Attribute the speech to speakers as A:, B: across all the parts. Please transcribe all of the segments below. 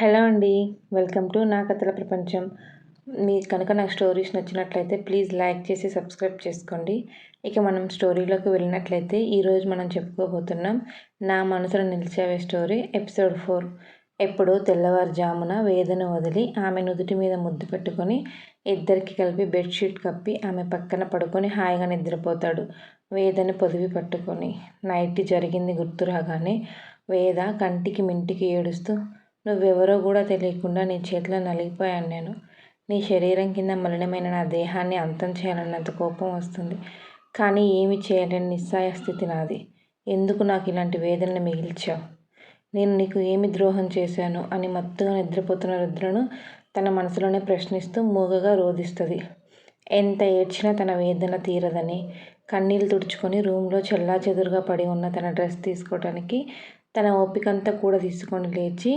A: Hello అండి. Welcome to నా కథల ప్రపంచం. మీకు కనుక నా స్టోరీస్ నచ్చినట్లయితే ప్లీజ్ లైక్ చేసి సబ్స్క్రైబ్ చేసుకోండి. ఇక మనం స్టోరీలోకి వెళ్ళినట్లయితే ఈరోజు మనం చెప్పుకోబోతున్నాం నా మనసులో నిలిచావే స్టోరీ ఎపిసోడ్ 4. ఎప్పుడో తెల్లవారుజామున వేదన వదిలి ఆమె నుదుటి మీద ముద్దు పెట్టుకొని ఇద్దరికి కలిపి బెడ్షీట్ కప్పి ఆమె పక్కన పడుకొని హాయిగా నిద్రపోతాడు వేదని పొదివి పట్టుకొని. నైట్ జరిగింది గుర్తు రాగానే వేద కంటికి మింటికి ఏడుస్తూ, నువ్వెవరో కూడా తెలియకుండా నీ చేతిలో నలిగిపోయాను నేను. నీ శరీరం కింద మలినమైన నా దేహాన్ని అంతం చేయాలన్నంత కోపం వస్తుంది. కానీ ఏమి చేయలేని నిస్సాయ స్థితి నాది. ఎందుకు నాకు ఇలాంటి వేదనని మిగిల్చావు? నేను నీకు ఏమి ద్రోహం చేశాను అని మత్తుగా నిద్రపోతున్న రుద్రను తన మనసులోనే ప్రశ్నిస్తూ మూగగా రోధిస్తుంది. ఎంత ఏడ్చినా తన వేదన తీరదని కన్నీళ్ళు తుడుచుకొని రూమ్లో చెల్లాచెదురుగా పడి ఉన్న తన డ్రెస్ తీసుకోవడానికి తన ఓపికంతా కూడా తీసుకొని లేచి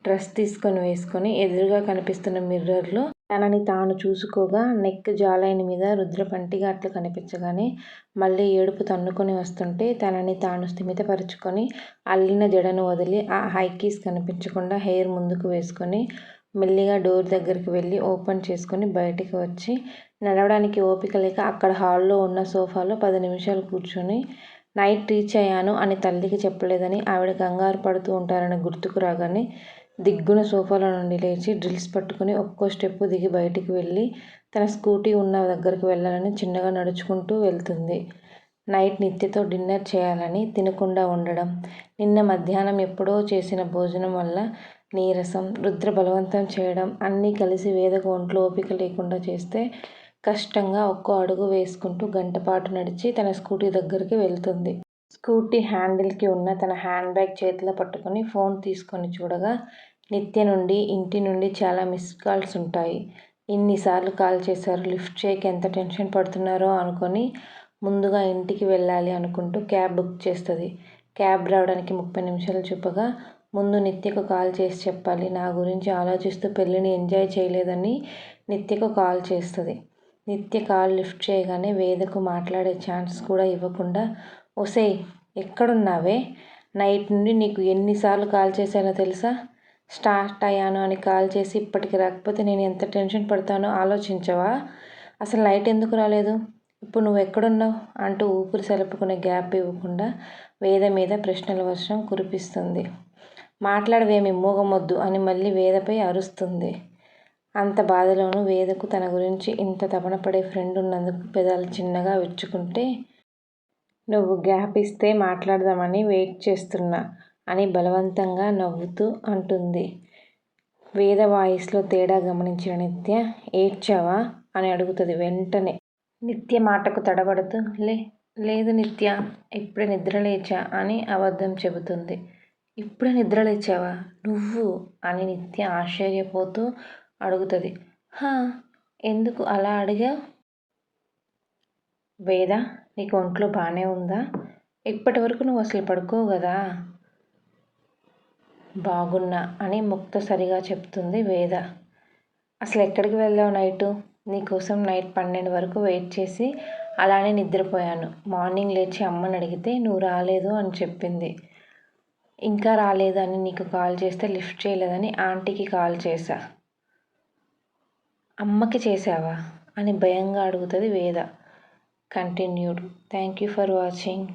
A: డ్రెస్ తీసుకొని వేసుకొని ఎదురుగా కనిపిస్తున్న మిర్రర్లో తనని తాను చూసుకోగా నెక్ జాలైన మీద రుద్ర పంటిగా అట్లా కనిపించగానే మళ్ళీ ఏడుపు తన్నుకొని వస్తుంటే తనని తాను స్థిమితపరుచుకొని అల్లిన జడను వదిలి ఆ హైకీస్ కనిపించకుండా హెయిర్ ముందుకు వేసుకొని మెల్లిగా డోర్ దగ్గరికి వెళ్ళి ఓపెన్ చేసుకొని బయటికి వచ్చి నడవడానికి ఓపిక లేక అక్కడ హాల్లో ఉన్న సోఫాలో 10 నిమిషాలు కూర్చొని నైట్ రీచ్ అయ్యాను అని తల్లికి చెప్పలేదని ఆవిడ కంగారు పడుతూ ఉంటారని గుర్తుకు రాగానే దిగ్గున సోఫాలో నుండి లేచి డ్రిల్స్ పట్టుకుని ఒక్కో స్టెప్పు దిగి బయటికి వెళ్ళి తన స్కూటీ ఉన్న దగ్గరికి వెళ్ళాలని చిన్నగా నడుచుకుంటూ వెళ్తుంది. నైట్ నిత్యతో డిన్నర్ చేయాలని తినకుండా ఉండడం, నిన్న మధ్యాహ్నం ఎప్పుడో చేసిన భోజనం వల్ల నీరసం, రుద్ర బలవంతం చేయడం అన్నీ కలిసి వేదకు ఒంట్లో ఓపిక లేకుండా చేస్తే కష్టంగా ఒక్కో అడుగు వేసుకుంటూ గంటపాటు నడిచి తన స్కూటీ దగ్గరికి వెళ్తుంది. స్కూటీ హ్యాండిల్కి ఉన్న తన హ్యాండ్ బ్యాగ్ చేతిలో పట్టుకొని ఫోన్ తీసుకొని చూడగా నిత్య నుండి ఇంటి నుండి చాలా మిస్డ్ కాల్స్ ఉంటాయి. ఇన్నిసార్లు కాల్ చేశారు, లిఫ్ట్ చేయక ఎంత టెన్షన్ పడుతున్నారో అనుకొని ముందుగా ఇంటికి వెళ్ళాలి అనుకుంటూ క్యాబ్ బుక్ చేస్తుంది. క్యాబ్ రావడానికి 30 నిమిషాలు చూపగా ముందు నిత్యకు కాల్ చేసి చెప్పాలి, నా గురించి ఆలోచిస్తూ పెళ్ళిని ఎంజాయ్ చేయలేదని నిత్యకు కాల్ చేస్తుంది. నిత్య కాల్ లిఫ్ట్ చేయగానే వేదకు మాట్లాడే ఛాన్స్ కూడా ఇవ్వకుండా, ఒసేయ్ ఎక్కడున్నావే, నైట్ నుండి నీకు ఎన్నిసార్లు కాల్ చేశానో తెలుసా? స్టార్ట్ అయ్యాను అని కాల్ చేసి ఇప్పటికి రాకపోతే నేను ఎంత టెన్షన్ పడతానో ఆలోచించవా? అసలు నైట్ ఎందుకు రాలేదు? ఇప్పుడు నువ్వు ఎక్కడున్నావు అంటూ ఊపిరి సలుపుకునే గ్యాప్ ఇవ్వకుండా వేద మీద ప్రశ్నల వర్షం కురిపిస్తుంది. మాట్లాడవేమి మూగమొద్దు అని మళ్ళీ వేదపై అరుస్తుంది. అంత బాధలోనూ వేదకు తన గురించి ఇంత తపన పడే ఫ్రెండ్ ఉన్నందుకు పెదాలు చిన్నగా విచ్చుకుంటే, నువ్వు గ్యాప్ ఇస్తే మాట్లాడదామని వెయిట్ చేస్తున్నా అని బలవంతంగా నవ్వుతూ అంటుంది. వేద వాయిస్లో తేడా గమనించిన నిత్య, ఏడ్చావా అని అడుగుతుంది వెంటనే. నిత్య మాటకు తడబడుతూ లేదు నిత్య, ఇప్పుడే నిద్రలేచా అని అబద్ధం చెబుతుంది. ఇప్పుడే నిద్రలేచావా నువ్వు అని నిత్య ఆశ్చర్యపోతూ అడుగుతుంది. ఎందుకు అలా అడిగావు? వేద, నీకు ఒంట్లో బాగానే ఉందా? ఇప్పటి వరకు నువ్వు అసలు పడుకోవు కదా. బాగున్నా అని ముక్తసరిగా చెప్తుంది వేద. అసలు ఎక్కడికి వెళ్ళావు నైటు? నీకోసం నైట్ 12 వరకు వెయిట్ చేసి అలానే నిద్రపోయాను. మార్నింగ్ లేచి అమ్మని అడిగితే నువ్వు రాలేదు అని చెప్పింది. ఇంకా రాలేదని నీకు కాల్ చేస్తే లిఫ్ట్ చేయలేదని ఆంటీకి కాల్ చేశా. అమ్మకి చేసావా అని భయంగా అడుగుతుంది వేద. Continued. Thank you for watching.